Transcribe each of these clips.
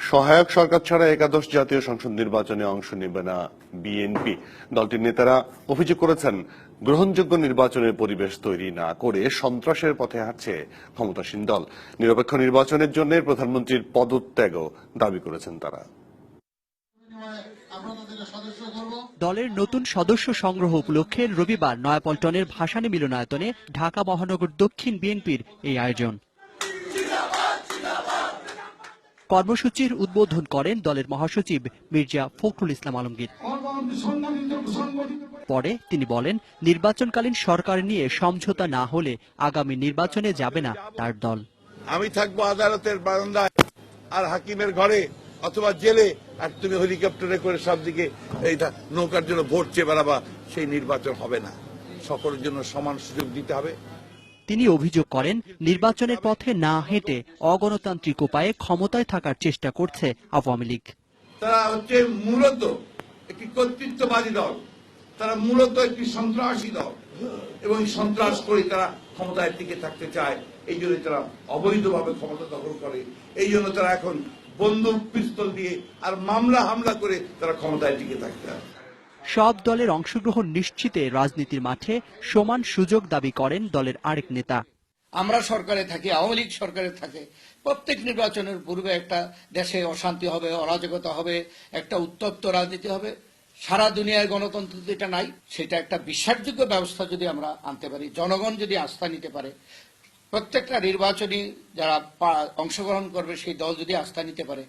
সহায়ক সরকার ছাড়া একাদশ জাতীয় সংসদ নির্বাচনে অংশ নেবে না বিএনপি। দলটির নেতারা অভিযোগ করেছেন, গ্রহণযোগ্য নির্বাচনের পরিবেশ তৈরি না করে সন্ত্রাসের পথে হাঁটছে ক্ষমতাসীন দল। নিরপেক্ষ নির্বাচনের জন্য প্রধানমন্ত্রীর পদত্যাগও দাবি করেছেন তারা। দলের নতুন সদস্য সংগ্রহ উপলক্ষে রবিবার নয়াপল্টনের ভাসানী মিলনায়তনে ঢাকা মহানগর দক্ষিণ বিএনপির এই আয়োজন। কর্মসূচির উদ্বোধন করেন দলের মহাসচিব মির্জা ফখরুল ইসলাম আলমগীর। পরে তিনি বলেন, নির্বাচনকালীন সরকার নিয়ে সমঝোতা না হলে আগামী নির্বাচনে যাবে না তার দল। আমি থাকবো আদালতের বারান্দায় আর হাকিমের ঘরে অথবা জেলে, আর তুমি হেলিকপ্টারে করে সব দিকে এই নৌকার জন্য ভোট চেয়ে বেড়াবা। সেই নির্বাচন হবে না। সকলের জন্য সমান সুযোগ দিতে হবে। তিনি অভিযোগ করেন, নির্বাচনের পথে না হেঁটে অগণতান্ত্রিক উপায়ে ক্ষমতায় থাকার চেষ্টা করছে আওয়ামী লীগ। তারা হচ্ছে মূলত একটি কর্তৃত্ববাদী দল, তারা মূলত একটি সন্ত্রাসী দল, এবং সন্ত্রাস করে তারা ক্ষমতায় টিকে থাকতে চায়। এই জন্য তারা অবৈধভাবে ক্ষমতা দখল করে। এই জন্য তারা এখন বন্দুক পিস্তল দিয়ে আর মামলা হামলা করে তারা ক্ষমতায় টিকে থাকতে চায়। সব দলের অংশগ্রহণ নিশ্চিতে রাজনীতির মাঠে সমান সুযোগ দাবি করেন দলের আরেক নেতা। আমরা সরকারে থাকি, আওয়ামী লীগ সরকারে থাকে, প্রত্যেক নির্বাচনের পূর্বে একটা দেশে অশান্তি হবে, অরাজকতা হবে, একটা উত্তপ্ত রাজনীতি হবে। সারা দুনিয়ায় গণতন্ত্র যেটা নাই, সেটা একটা বিশ্বাসযোগ্য ব্যবস্থা যদি আমরা আনতে পারি, জনগণ যদি আস্থা নিতে পারে, প্রত্যেকটা নির্বাচনী যারা অংশগ্রহণ করবে সেই দল যদি আস্থা নিতে পারে,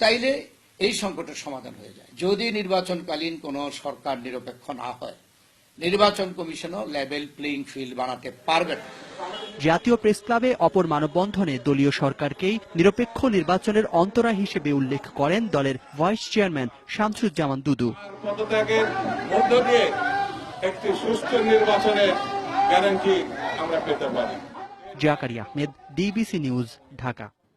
তাইলে এই সংকটের সমাধান হয়ে যায়। যদি নির্বাচনকালীন কোনো সরকার নিরপেক্ষ না হয়, নির্বাচন কমিশনও লেভেল প্লেইং ফিল্ড বানাতে পারবে না। জাতীয় প্রেস ক্লাবে অপর মানববন্ধনে দলীয় সরকারকেই নিরপেক্ষ নির্বাচনের অন্তরায় হিসেবে উল্লেখ করেন দলের ভাইস চেয়ারম্যান শামসুজ্জামান দুদু। পদত্যাগের মধ্য দিয়ে একটি সুষ্ঠু নির্বাচনের গ্যারান্টি আমরা পেতে পারি। Zakaria Ahmed, DBC news, Dhaka.